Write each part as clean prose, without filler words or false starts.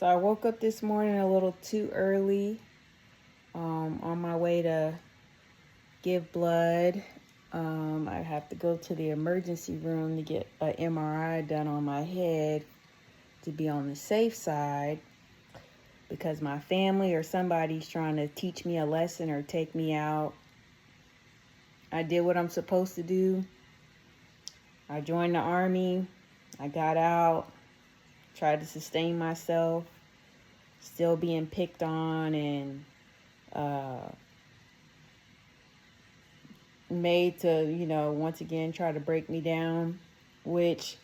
So I woke up this morning a little too early, on my way to give blood. I have to go to the emergency room to get an MRI done on my head to be on the safe side because my family or somebody's trying to teach me a lesson or take me out. I did what I'm supposed to do. I joined the army. I got out, tried to sustain myself, still being picked on and made to, once again try to break me down, which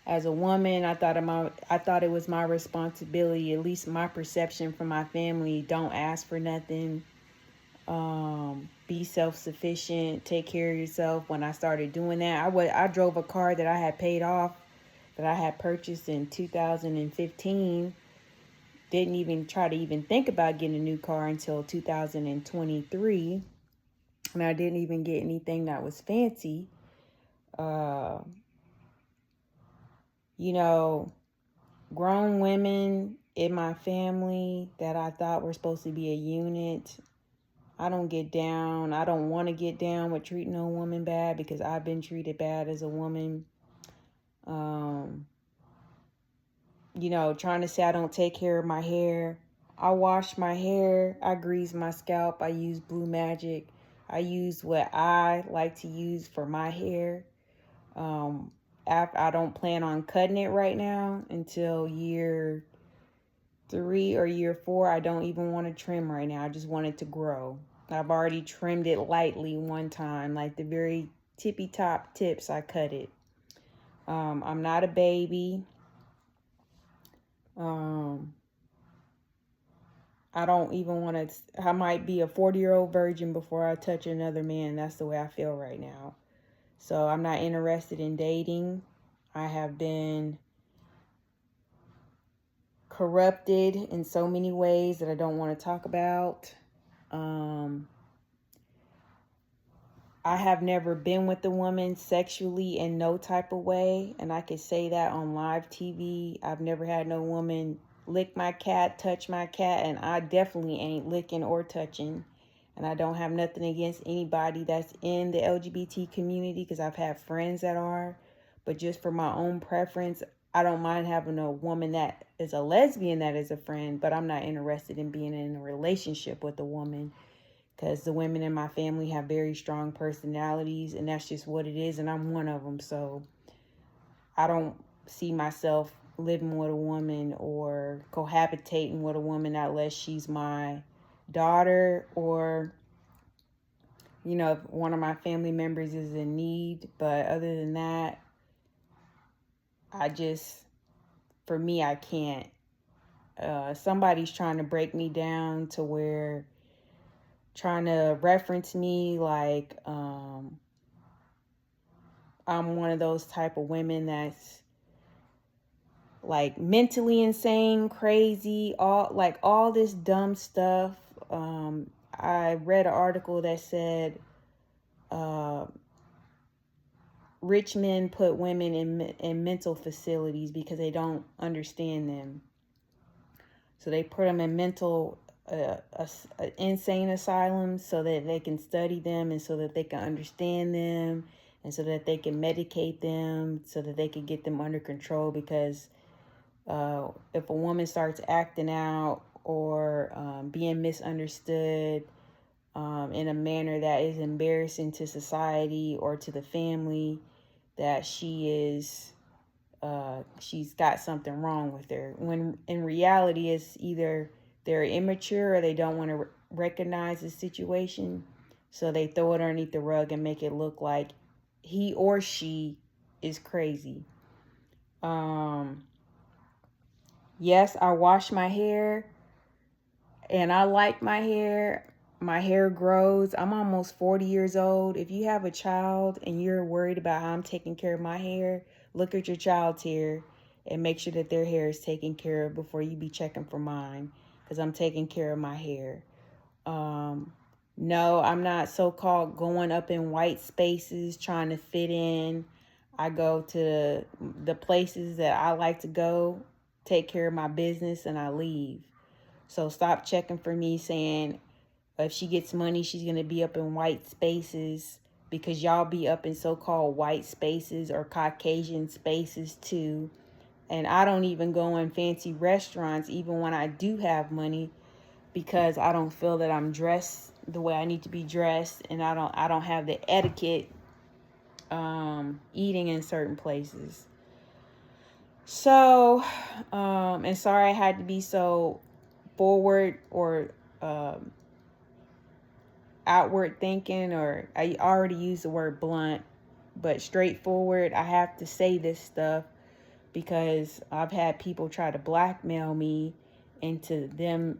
as a woman, I thought it was my responsibility, at least my perception from my family, don't ask for nothing. Be self-sufficient, take care of yourself. When I started doing that, I drove a car that I had paid off, that I had purchased in 2015. Didn't even try to even think about getting a new car until 2023. And I didn't even get anything that was fancy. Grown women in my family that I thought were supposed to be a unit. I don't get down. I don't want to get down with treating a woman bad because I've been treated bad as a woman. Trying to say I don't take care of my hair. I wash my hair. I grease my scalp. I use Blue Magic. I use what I like to use for my hair. I don't plan on cutting it right now until year 3 or year 4. I don't even want to trim right now. I just want it to grow. I've already trimmed it lightly one time, like the very tippy top tips. I cut it. I'm not a baby. I don't even want to. I might be a 40-year-old virgin before I touch another man. That's the way I feel right now. So I'm not interested in dating. I have been corrupted in so many ways that I don't want to talk about. I have never been with a woman sexually in no type of way. And I can say that on live TV. I've never had no woman lick my cat, touch my cat, and I definitely ain't licking or touching. And I don't have nothing against anybody that's in the LGBT community because I've had friends that are. But just for my own preference, I don't mind having a woman that is a lesbian that is a friend, but I'm not interested in being in a relationship with a woman because the women in my family have very strong personalities, and that's just what it is, and I'm one of them. So I don't see myself living with a woman or cohabitating with a woman unless she's my daughter or, if one of my family members is in need. But other than that, for me, I can't. Somebody's trying to break me down to where trying to reference me like I'm one of those type of women that's like mentally insane, crazy, all this dumb stuff. I read an article that said rich men put women in mental facilities because they don't understand them. So they put them in mental insane asylums so that they can study them and so that they can understand them and so that they can medicate them so that they can get them under control. Because if a woman starts acting out or being misunderstood in a manner that is embarrassing to society or to the family, that she's got something wrong with her. When in reality, it's either they're immature or they don't want to recognize the situation. So they throw it underneath the rug and make it look like he or she is crazy. Yes, I wash my hair and I like my hair. My hair grows. I'm almost 40 years old. If you have a child and you're worried about how I'm taking care of my hair, look at your child's hair and make sure that their hair is taken care of before you be checking for mine, because I'm taking care of my hair. No, I'm not so-called going up in white spaces trying to fit in. I go to the places that I like to go take care of my business, and I leave. So stop checking for me saying if she gets money, she's going to be up in white spaces, because y'all be up in so-called white spaces or Caucasian spaces too. And I don't even go in fancy restaurants even when I do have money, because I don't feel that I'm dressed the way I need to be dressed, and I don't have the etiquette eating in certain places. So, and sorry I had to be so forward or outward thinking, or I already used the word blunt, but straightforward. I have to say this stuff because I've had people try to blackmail me into them,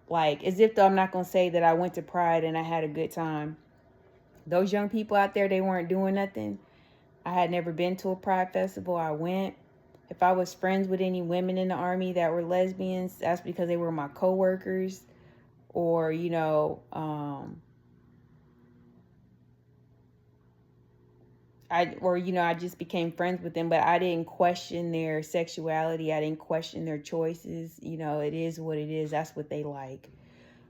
like, as if though I'm not going to say that I went to Pride and I had a good time. Those young people out there, they weren't doing nothing. I had never been to a Pride festival. I went. If I was friends with any women in the Army that were lesbians, that's because they were my coworkers, or, I just became friends with them, but I didn't question their sexuality. I didn't question their choices. It is what it is. That's what they like.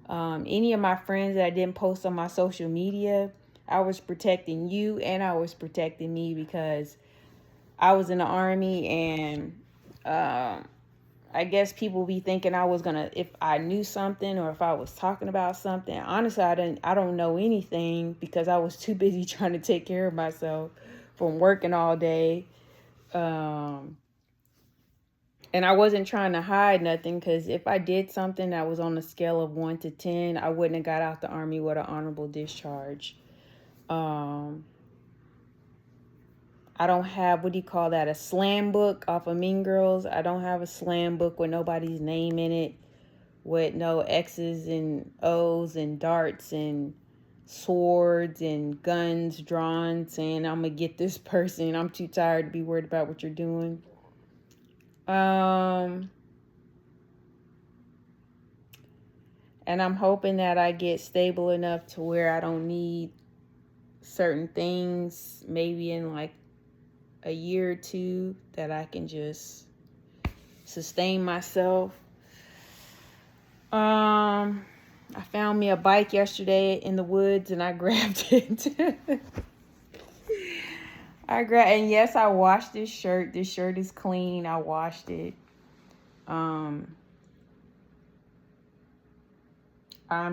Any of my friends that I didn't post on my social media, I was protecting you and I was protecting me, because I was in the Army, and I guess people be thinking I was gonna, if I knew something or if I was talking about something. Honestly, I don't know anything, because I was too busy trying to take care of myself from working all day. And I wasn't trying to hide nothing, because if I did something that was on a scale of 1 to 10, I wouldn't have got out the Army with an honorable discharge. I don't have, what do you call that, a slam book off of Mean Girls. I don't have a slam book with nobody's name in it, with no X's and O's and darts and swords and guns drawn, saying I'm going to get this person. I'm too tired to be worried about what you're doing. And I'm hoping that I get stable enough to where I don't need certain things, maybe in like a year or two, that I can just sustain myself. I found me a bike yesterday in the woods and I grabbed it. And yes, I washed this shirt. This shirt is clean. I washed it. I'm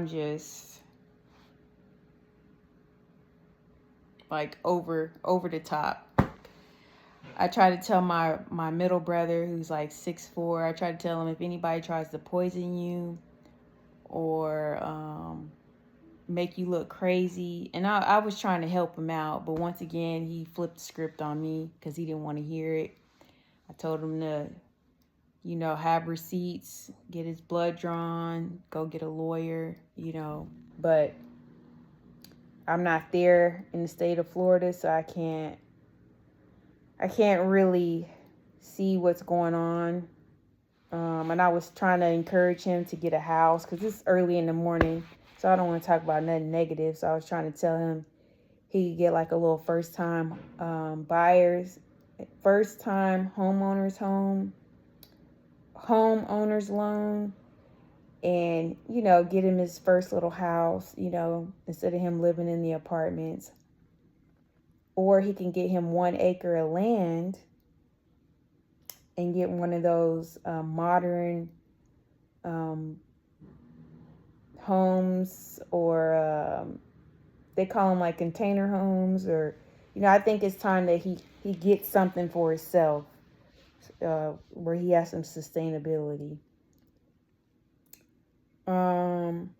just like over the top. I try to tell my middle brother, who's like 6'4", I try to tell him, if anybody tries to poison you or make you look crazy. And I was trying to help him out, but once again, he flipped the script on me because he didn't want to hear it. I told him to, have receipts, get his blood drawn, go get a lawyer, but I'm not there in the state of Florida, so I can't really see what's going on. And I was trying to encourage him to get a house because it's early in the morning, so I don't want to talk about nothing negative. So I was trying to tell him he could get like a little first-time homeowner's loan, and get him his first little house, instead of him living in the apartments. Or he can get him 1 acre of land and get one of those modern homes, or they call them like container homes, or I think it's time that he gets something for himself, where he has some sustainability. I'm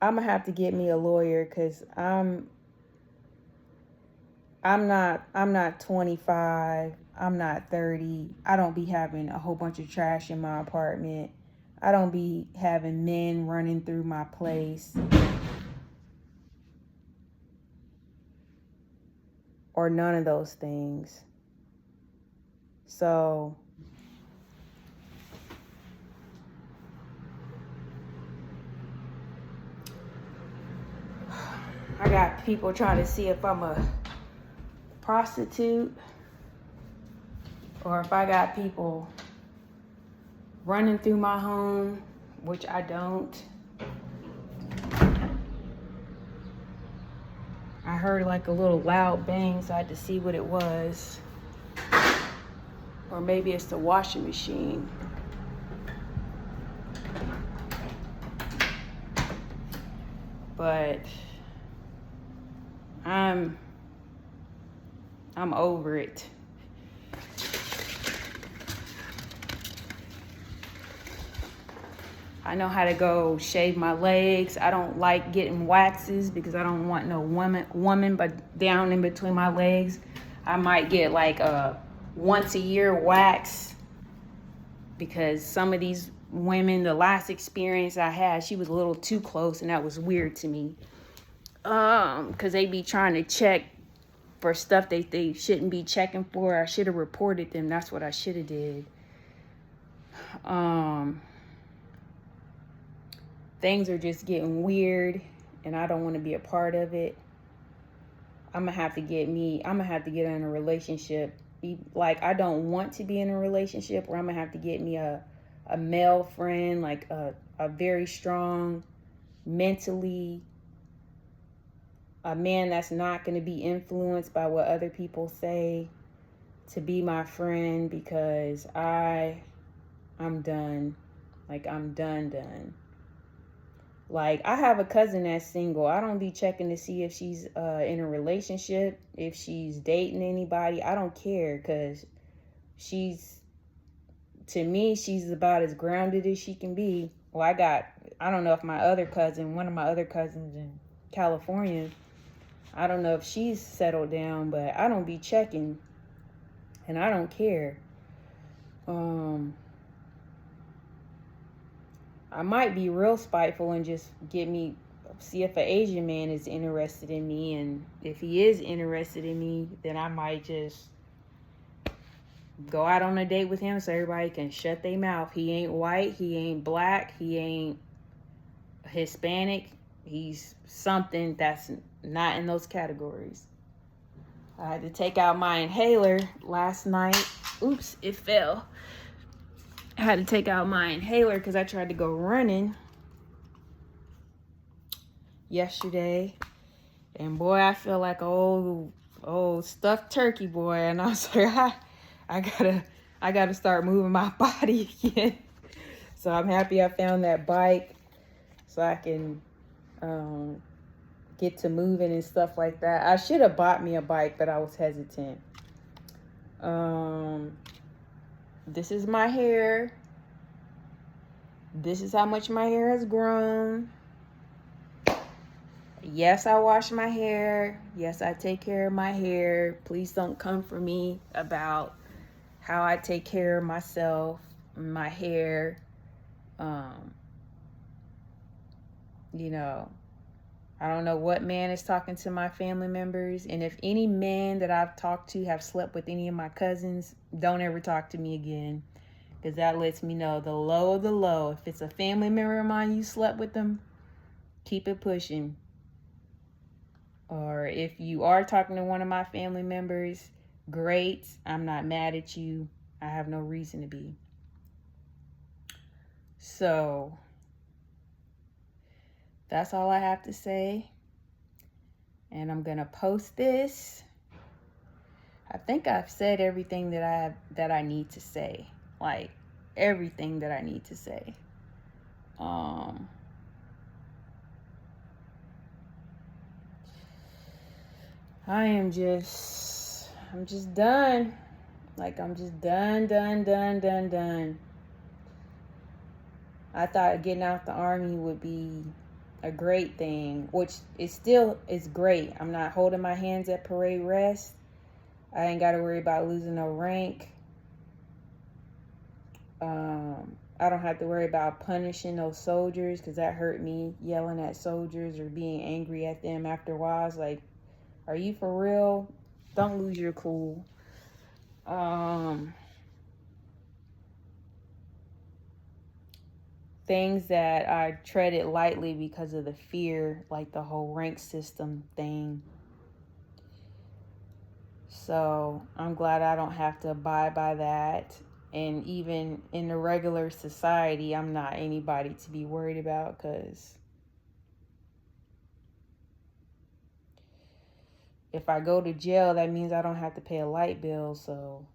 gonna have to get me a lawyer, because I'm not 25. I'm not 30. I don't be having a whole bunch of trash in my apartment. I don't be having men running through my place, or none of those things. So I got people trying to see if I'm a prostitute. or if I got people running through my home, which I don't. I heard like a little loud bang, so I had to see what it was. Or maybe it's the washing machine. But I'm over it. I know how to go shave my legs. I don't like getting waxes because I don't want no woman but down in between my legs. I might get like a once a year wax because some of these women, the last experience I had, she was a little too close and that was weird to me. Because they be trying to check for stuff they shouldn't be checking for. I should have reported them. That's what I should have did. Things are just getting weird and I don't want to be a part of it. I'm gonna have to get in a relationship. Like, I don't want to be in a relationship, or I'm gonna have to get me a male friend, like a very strong mentally, a man that's not going to be influenced by what other people say, to be my friend, because I'm done. Like, I'm done. Like, I have a cousin that's single. I don't be checking to see if she's in a relationship, if she's dating anybody. I don't care, because to me, she's about as grounded as she can be. Well, I don't know if one of my other cousins in California, I don't know if she's settled down, but I don't be checking, and I don't care. I might be real spiteful and just see if an Asian man is interested in me, and if he is interested in me, then I might just go out on a date with him so everybody can shut their mouth. He ain't white, he ain't black, he ain't Hispanic. He's something that's not in those categories. I had to take out my inhaler last night. Oops, it fell. I had to take out my inhaler because I tried to go running yesterday. And boy, I feel like old stuffed turkey, boy. And I was like, I gotta start moving my body again. So I'm happy I found that bike so I can get to moving and stuff like that. I should have bought me a bike, but I was hesitant. This is my hair. This is how much my hair has grown. Yes, I wash my hair. Yes, I take care of my hair. Please don't come for me about how I take care of myself, my hair. I don't know what man is talking to my family members. And if any man that I've talked to have slept with any of my cousins, don't ever talk to me again. Because that lets me know the low of the low. If it's a family member of mine, you slept with them, keep it pushing. Or if you are talking to one of my family members, great. I'm not mad at you. I have no reason to be. So that's all I have to say. And I'm going to post this. I think I've said everything that I need to say. Like, everything that I need to say. I'm just done. Like, I'm just done. I thought getting out the Army would be a great thing, which it still is great. I'm not holding my hands at parade rest. I ain't got to worry about losing no rank. I don't have to worry about punishing those soldiers, because that hurt me, yelling at soldiers or being angry at them after a while. I was like, are you for real? Don't lose your cool. Things that I treaded lightly because of the fear, like the whole rank system thing. So I'm glad I don't have to abide by that. And even in the regular society, I'm not anybody to be worried about, because if I go to jail, that means I don't have to pay a light bill, so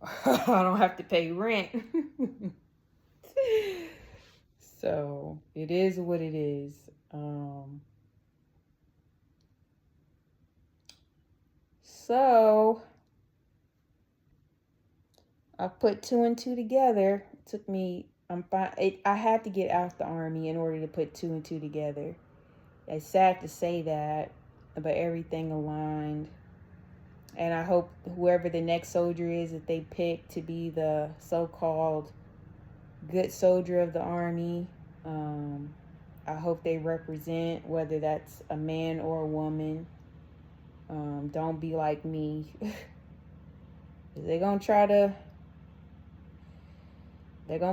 I don't have to pay rent. So it is what it is. So I put two and two together. It took me, I had to get out the Army in order to put two and two together. It's sad to say that, but everything aligned. And I hope whoever the next soldier is that they pick to be the so-called good soldier of the Army, I hope they represent, whether that's a man or a woman. Don't be like me. They're going to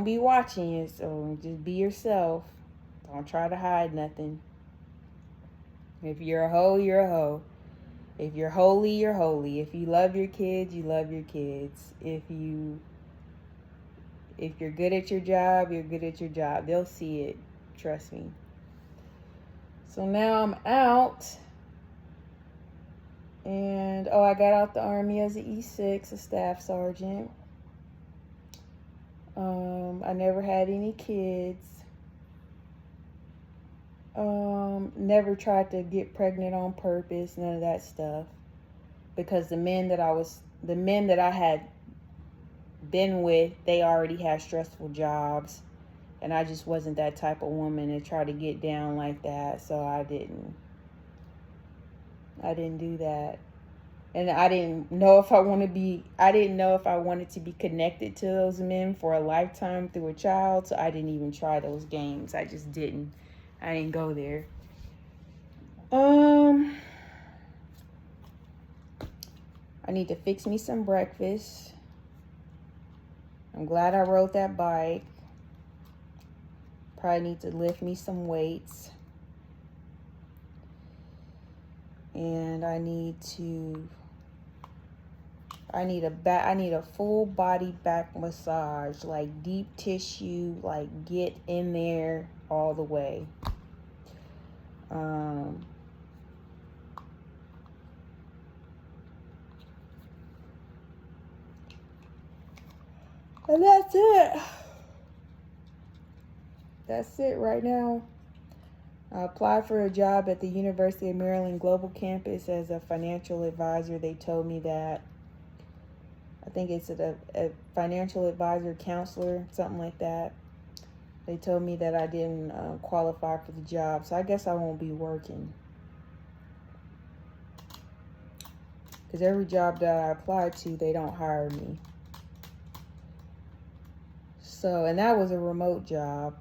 be watching you, so just be yourself. Don't try to hide nothing. If you're a hoe, you're a hoe. If you're holy, you're holy. If you love your kids, you love your kids. If you're good at your job, you're good at your job. They'll see it. Trust me. So now I'm out. And, I got out the Army as an E6, a staff sergeant. I never had any kids. Never tried to get pregnant on purpose, none of that stuff. Because the men that I had been with, they already had stressful jobs. And I just wasn't that type of woman to try to get down like that. So I didn't do that. And I didn't know if I wanted to be connected to those men for a lifetime through a child. So I didn't even try those games. I just didn't. I didn't go there. I need to fix me some breakfast. I'm glad I rode that bike. Probably need to lift me some weights. And I need a full body back massage, like deep tissue, like get in there all the way. And that's it. That's it right now. I applied for a job at the University of Maryland Global Campus as a financial advisor. They told me that, I think it's a financial advisor, counselor, something like that. They told me that I didn't qualify for the job, so I guess I won't be working. Because every job that I apply to, they don't hire me. So, and that was a remote job.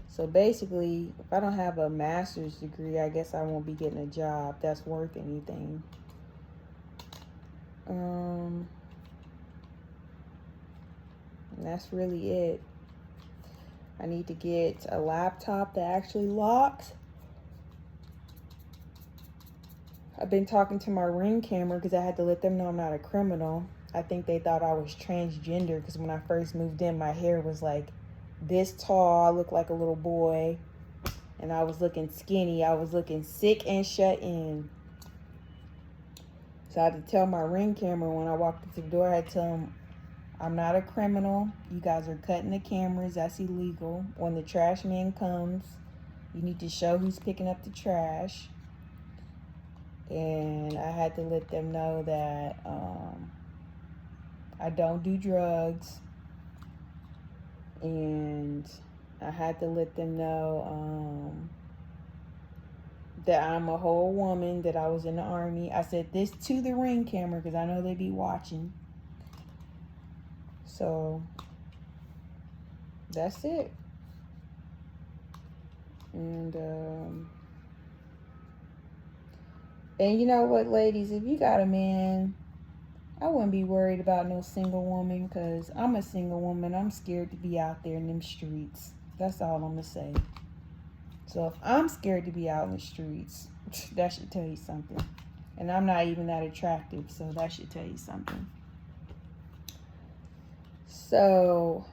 So basically, if I don't have a master's degree, I guess I won't be getting a job that's worth anything. And that's really it. I need to get a laptop that actually locks. I've been talking to my Ring camera because I had to let them know I'm not a criminal. I think they thought I was transgender because when I first moved in, my hair was like this tall. I looked like a little boy. And I was looking skinny. I was looking sick and shut in. So I had to tell my Ring camera when I walked into the door, I had to tell them, I'm not a criminal. You guys are cutting the cameras. That's illegal. When the trash man comes, you need to show who's picking up the trash. And I had to let them know that I don't do drugs. And I had to let them know that I'm a whole woman, that I was in the Army. I said this to the Ring camera because I know they be watching. So that's it. And you know what, ladies, if you got a man, I wouldn't be worried about no single woman, because I'm a single woman. I'm scared to be out there in them streets. That's all I'm going to say. So if I'm scared to be out in the streets, that should tell you something. And I'm not even that attractive, so that should tell you something. So,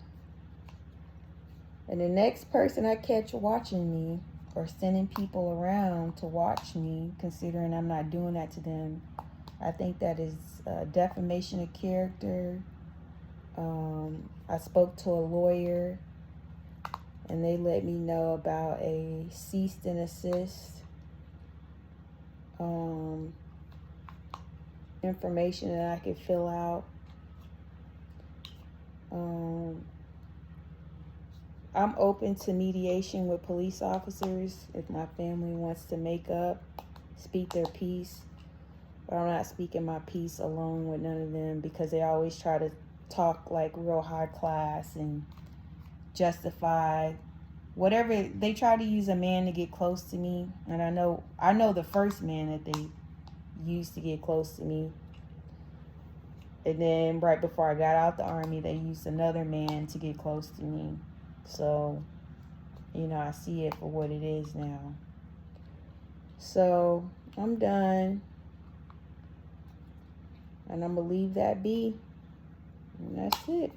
and the next person I catch watching me or sending people around to watch me, considering I'm not doing that to them, I think that is defamation of character. I spoke to a lawyer and they let me know about a cease and desist information that I could fill out. I'm open to mediation with police officers if my family wants to make up, speak their piece. But I'm not speaking my piece alone with none of them, because they always try to talk like real high class and justify whatever. They try to use a man to get close to me, and I know the first man that they used to get close to me. And then right before I got out the army, they used another man to get close to me. So, you know, I see it for what it is now. So, I'm done. And I'm going to leave that be. And that's it.